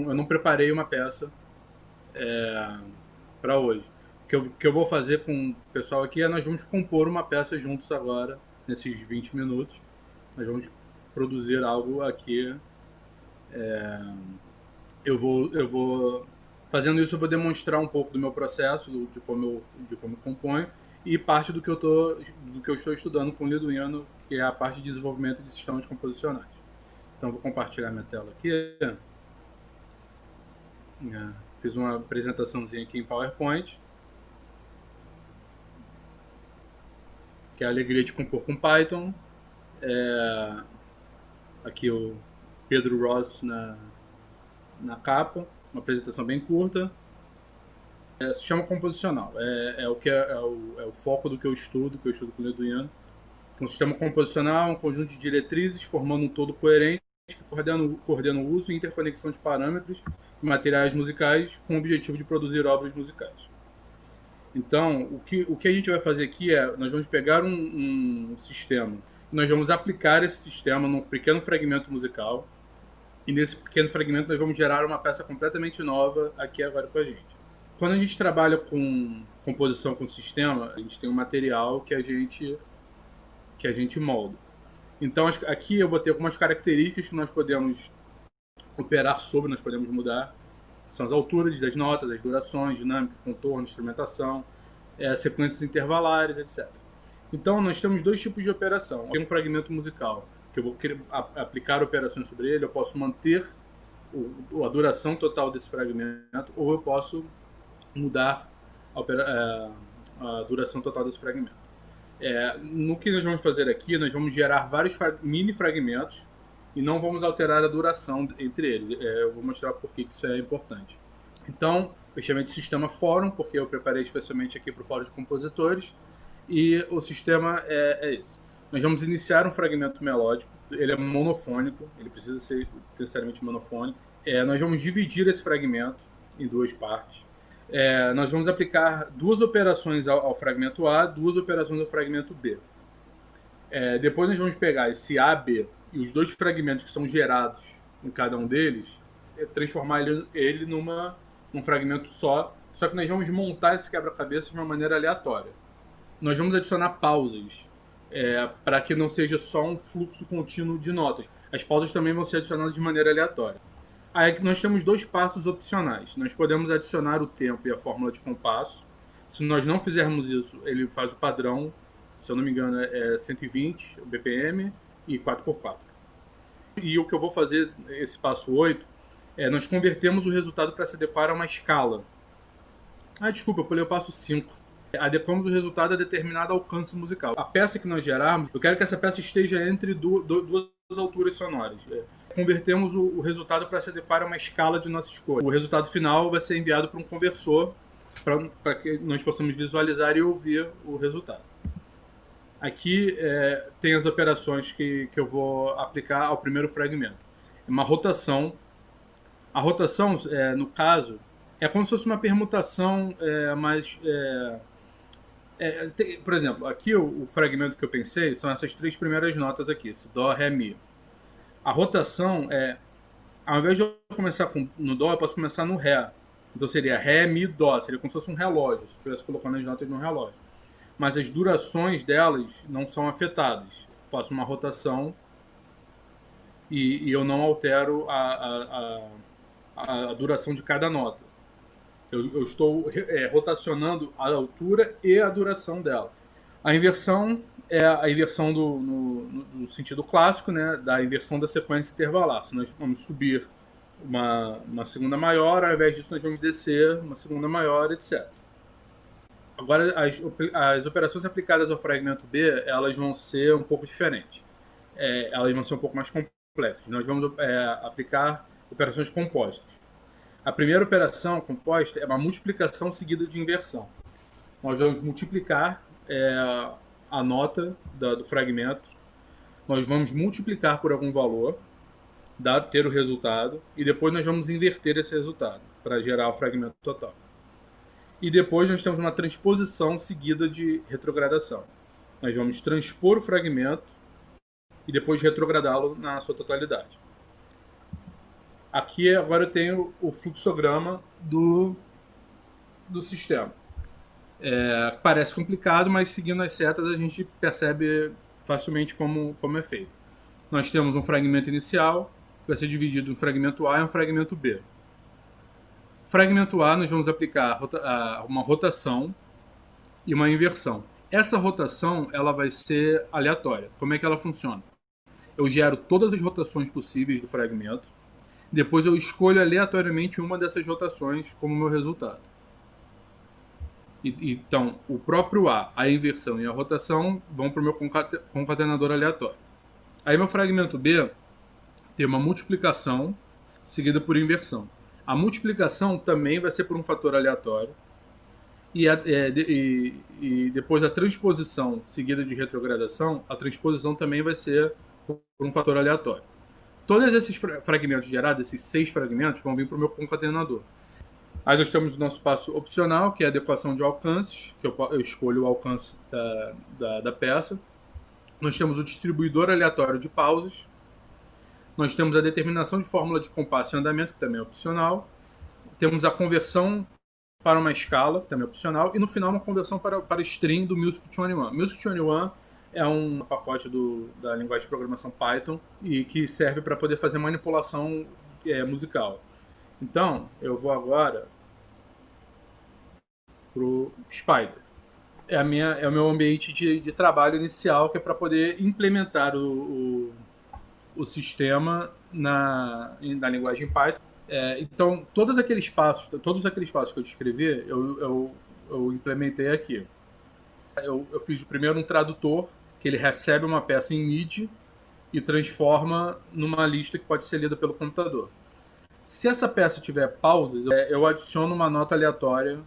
eu não preparei uma peça para hoje. O que eu vou fazer com o pessoal aqui é nós vamos compor uma peça juntos agora, nesses 20 minutos. Nós vamos produzir algo aqui. Eu vou fazendo isso, eu vou demonstrar um pouco do meu processo, de como eu componho, e parte do que eu estou estudando com o Liduino, que é a parte de desenvolvimento de sistemas composicionais. Então, eu vou compartilhar minha tela aqui. Fiz uma apresentaçãozinha aqui em PowerPoint, que é a alegria de compor com Python. Aqui o Pedro Ross na capa, uma apresentação bem curta. Sistema composicional, é o foco do que eu estudo com o Liduino. Um sistema composicional é um conjunto de diretrizes formando um todo coerente que coordena o uso e interconexão de parâmetros e materiais musicais com o objetivo de produzir obras musicais. Então, o que a gente vai fazer aqui nós vamos pegar um sistema e nós vamos aplicar esse sistema num pequeno fragmento musical, e nesse pequeno fragmento nós vamos gerar uma peça completamente nova aqui agora com a gente. Quando a gente trabalha com composição com sistema, a gente tem um material que a gente molda. Então, aqui eu botei algumas características que nós podemos operar sobre, nós podemos mudar. São as alturas das notas, as durações, dinâmica, contorno, instrumentação, sequências intervalares, etc. Então, nós temos dois tipos de operação. Tem um fragmento musical, que eu vou aplicar operações sobre ele, eu posso manter a duração total desse fragmento, ou eu posso mudar a duração total desse fragmento. No que nós vamos fazer aqui, nós vamos gerar vários mini fragmentos e não vamos alterar a duração entre eles. Eu vou mostrar por que isso é importante. Então, eu chamei de sistema fórum, porque eu preparei especialmente aqui para o fórum de compositores, e o sistema é esse. Nós vamos iniciar um fragmento melódico, ele é monofônico, ele precisa ser necessariamente monofônico. Nós vamos dividir esse fragmento em duas partes. Nós vamos aplicar duas operações ao fragmento A, duas operações ao fragmento B. Depois nós vamos pegar esse A, B e os dois fragmentos que são gerados em cada um deles, transformar ele num fragmento só que nós vamos montar esse quebra-cabeça de uma maneira aleatória. Nós vamos adicionar pausas, para que não seja só um fluxo contínuo de notas. As pausas também vão ser adicionadas de maneira aleatória. Aí nós temos dois passos opcionais. Nós podemos adicionar o tempo e a fórmula de compasso. Se nós não fizermos isso, ele faz o padrão, se eu não me engano, 120 BPM e 4x4. E o que eu vou fazer, esse passo 8, nós convertemos o resultado para se adequar a uma escala. Desculpa, eu pulei o passo 5. Adequamos o resultado a determinado alcance musical. A peça que nós gerarmos, eu quero que essa peça esteja entre duas alturas sonoras. Convertemos o resultado para se adequar a uma escala de nossa escolha. O resultado final vai ser enviado para um conversor para que nós possamos visualizar e ouvir o resultado. Aqui tem as operações que eu vou aplicar ao primeiro fragmento. Uma rotação. A rotação, no caso, é como se fosse uma permutação, mas... por exemplo, aqui o fragmento que eu pensei são essas três primeiras notas aqui, esse Dó, Ré, Mi. A rotação ao invés de eu começar no Dó, eu posso começar no Ré. Então seria Ré, Mi, Dó. Seria como se fosse um relógio, se eu estivesse colocando as notas num relógio. Mas as durações delas não são afetadas. Eu faço uma rotação e eu não altero a duração de cada nota. Eu estou rotacionando a altura e a duração dela. A inversão é a inversão no sentido clássico, né, da inversão da sequência intervalar. Se nós vamos subir uma segunda maior, ao invés disso nós vamos descer uma segunda maior, etc. Agora, as operações aplicadas ao fragmento B, elas vão ser um pouco diferentes. Elas vão ser um pouco mais complexas. Nós vamos aplicar operações compostas. A primeira operação composta é uma multiplicação seguida de inversão. Nós vamos multiplicar a nota do fragmento, nós vamos multiplicar por algum valor, ter o resultado, e depois nós vamos inverter esse resultado para gerar o fragmento total. E depois nós temos uma transposição seguida de retrogradação. Nós vamos transpor o fragmento e depois retrogradá-lo na sua totalidade. Aqui agora eu tenho o fluxograma do sistema. Parece complicado, mas seguindo as setas a gente percebe facilmente como é feito. Nós temos um fragmento inicial, que vai ser dividido em um fragmento A e um fragmento B. Fragmento A, nós vamos aplicar uma rotação e uma inversão. Essa rotação ela vai ser aleatória. Como é que ela funciona? Eu gero todas as rotações possíveis do fragmento, depois eu escolho aleatoriamente uma dessas rotações como meu resultado. Então, o próprio a inversão e a rotação vão para o meu concatenador aleatório. Aí meu fragmento B tem uma multiplicação seguida por inversão. A multiplicação também vai ser por um fator aleatório. E depois a transposição seguida de retrogradação, a transposição também vai ser por um fator aleatório. Todos esses fragmentos gerados, esses 6 fragmentos, vão vir para o meu concatenador. Aí nós temos o nosso passo opcional, que é a adequação de alcances, que eu escolho o alcance da peça. Nós temos o distribuidor aleatório de pausas. Nós temos a determinação de fórmula de compasso e andamento, que também é opcional. Temos a conversão para uma escala, que também é opcional. E no final, uma conversão para string do Music21. Music21 é um pacote da linguagem de programação Python e que serve para poder fazer manipulação musical. Então, eu vou agora para o Spider. É o meu ambiente de trabalho inicial, que é para poder implementar o sistema na linguagem Python. Então, todos aqueles passos que eu descrevi, eu implementei aqui. Eu fiz primeiro um tradutor, que ele recebe uma peça em MIDI e transforma numa lista que pode ser lida pelo computador. Se essa peça tiver pausas, eu adiciono uma nota aleatória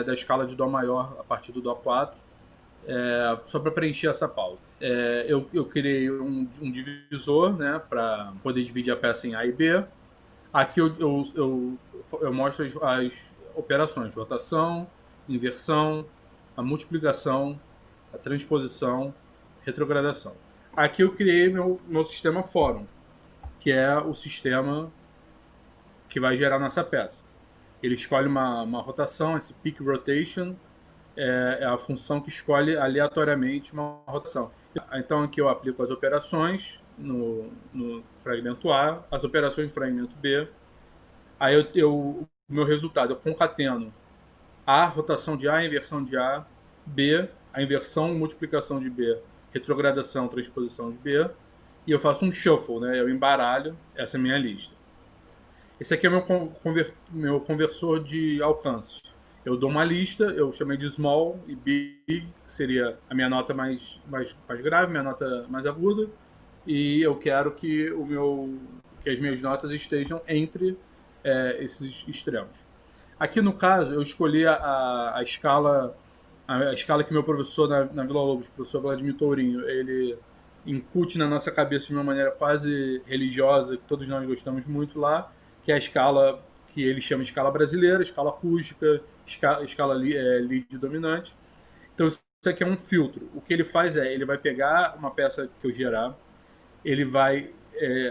da escala de Dó maior a partir do Dó 4, só para preencher essa pausa. Eu criei um divisor, né, para poder dividir a peça em A e B. Aqui eu mostro as operações: rotação, inversão, a multiplicação, a transposição, retrogradação. Aqui eu criei meu sistema fórum, que é o sistema que vai gerar nossa peça. Ele escolhe uma rotação, esse peak rotation é a função que escolhe aleatoriamente uma rotação. Então aqui eu aplico as operações no fragmento A, as operações no fragmento B. Aí o meu resultado, eu concateno A, rotação de A, a inversão de A, B, a inversão, multiplicação de B, retrogradação, transposição de B, e eu faço um shuffle, né? Eu embaralho essa minha lista. Esse aqui é meu conversor de alcances. Eu dou uma lista, eu chamei de small e big, que seria a minha nota mais grave, minha nota mais aguda, e eu quero que as minhas notas estejam entre esses extremos. Aqui no caso, eu escolhi a escala que meu professor na Vila Lobos, o professor Vladimir Tourinho, ele incute na nossa cabeça de uma maneira quase religiosa, que todos nós gostamos muito lá, que é a escala que ele chama de escala brasileira, escala acústica, escala lead dominante. Então isso aqui é um filtro. O que ele faz ele vai pegar uma peça que eu gerar, ele vai,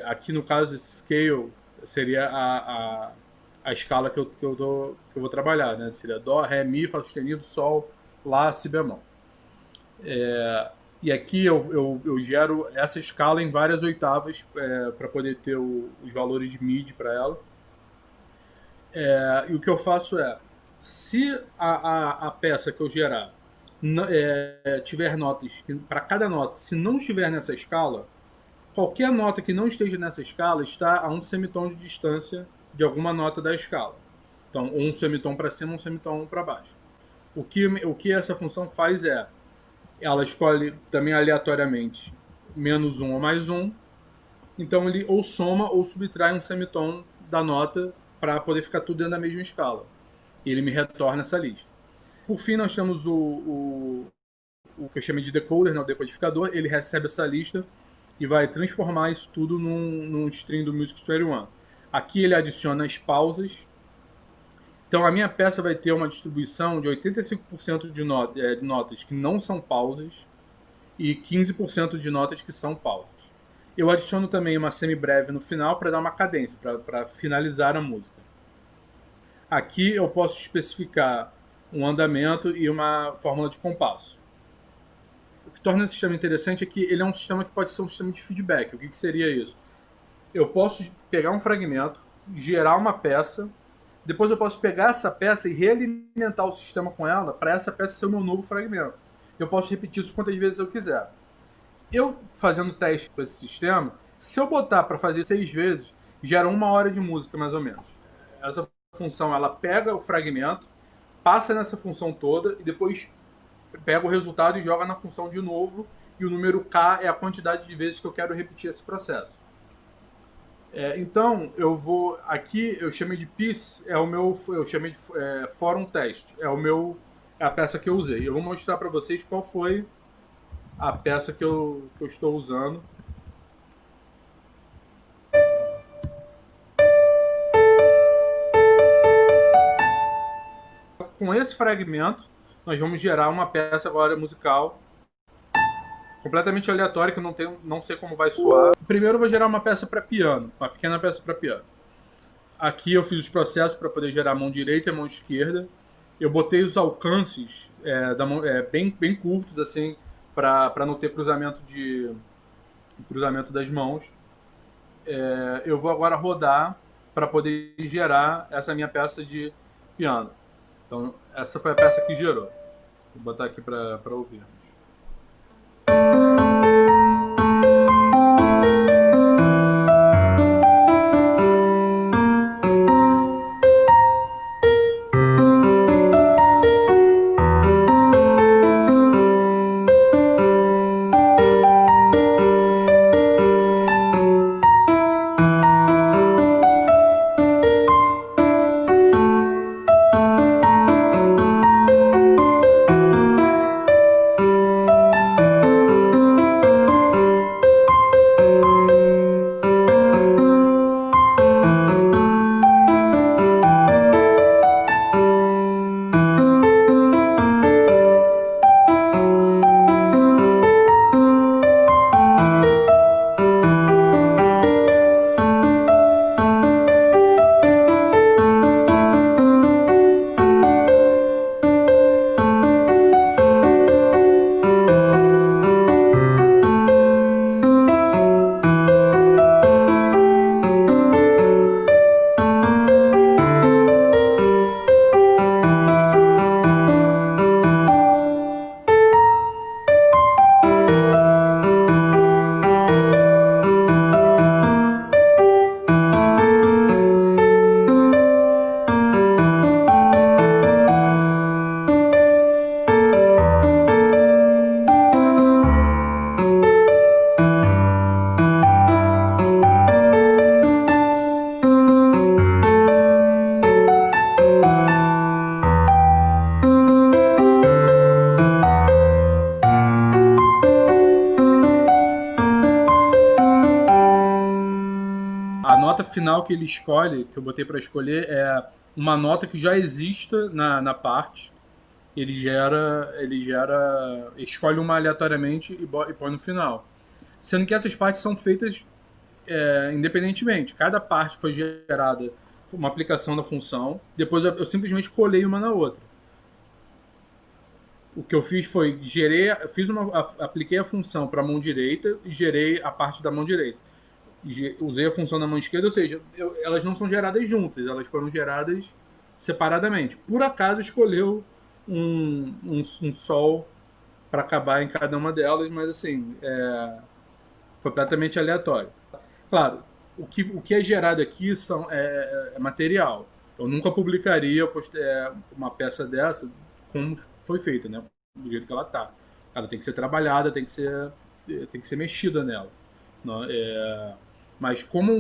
aqui no caso esse scale seria a escala que eu vou trabalhar, né? Seria Dó, Ré, Mi, Fá sustenido, Sol, Lá, Si bemol. E aqui eu gero essa escala em várias oitavas para poder ter os valores de MIDI para ela. E o que eu faço se a peça que eu gerar tiver notas, para cada nota, se não estiver nessa escala, qualquer nota que não esteja nessa escala está a um semitom de distância de alguma nota da escala. Então, um semitom para cima, um semitom para baixo. O que essa função faz ela escolhe também aleatoriamente -1 ou +1. Então ele ou soma ou subtrai um semitom da nota para poder ficar tudo dentro da mesma escala. E ele me retorna essa lista. Por fim, nós temos o que eu chamei de decoder, né, o decodificador. Ele recebe essa lista e vai transformar isso tudo num string do Music21. Aqui ele adiciona as pausas. Então a minha peça vai ter uma distribuição de 85% de notas que não são pausas e 15% de notas que são pausas. Eu adiciono também uma semibreve no final para dar uma cadência, para finalizar a música. Aqui eu posso especificar um andamento e uma fórmula de compasso. O que torna esse sistema interessante é que ele é um sistema que pode ser um sistema de feedback. O que seria isso? Eu posso pegar um fragmento, gerar uma peça, depois eu posso pegar essa peça e realimentar o sistema com ela para essa peça ser o meu novo fragmento. Eu posso repetir isso quantas vezes eu quiser. Eu fazendo teste com esse sistema, se eu botar para fazer 6 vezes, gera 1 hora de música mais ou menos. Essa função ela pega o fragmento, passa nessa função toda e depois pega o resultado e joga na função de novo. E o número K é a quantidade de vezes que eu quero repetir esse processo. Então, eu vou. Aqui eu chamei de piece, eu chamei de fórum test, é a peça que eu usei. Eu vou mostrar para vocês qual foi a peça que eu estou usando. Com esse fragmento, nós vamos gerar uma peça agora musical completamente aleatória, que eu não sei como vai soar. Primeiro eu vou gerar uma peça para piano, uma pequena peça para piano. Aqui eu fiz os processos para poder gerar a mão direita e a mão esquerda. Eu botei os alcances bem curtos, assim, para não ter cruzamento das mãos. Eu vou agora rodar para poder gerar essa minha peça de piano. Então, essa foi a peça que gerou. Vou botar aqui para ouvir. A nota final que ele escolhe, que eu botei para escolher, é uma nota que já exista na parte. Escolhe uma aleatoriamente e põe no final. Sendo que essas partes são feitas independentemente. Cada parte foi gerada uma aplicação da função, depois eu simplesmente colei uma na outra. O que eu fiz foi apliquei a função para a mão direita e gerei a parte da mão direita. Usei a função da mão esquerda, ou seja, elas não são geradas juntas, elas foram geradas separadamente. Por acaso escolheu um sol para acabar em cada uma delas, mas assim, completamente aleatório. Claro, o que é gerado aqui é material. Eu nunca publicaria uma peça dessa como foi feita, né? Do jeito que ela está. Ela tem que ser trabalhada, tem que ser mexida nela. Mas como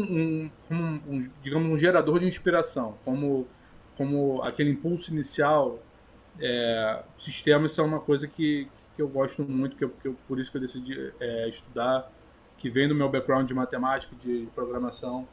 digamos, um gerador de inspiração, como aquele impulso inicial, sistemas são uma coisa que eu gosto muito, por isso que eu decidi estudar, que vem do meu background de matemática, de programação.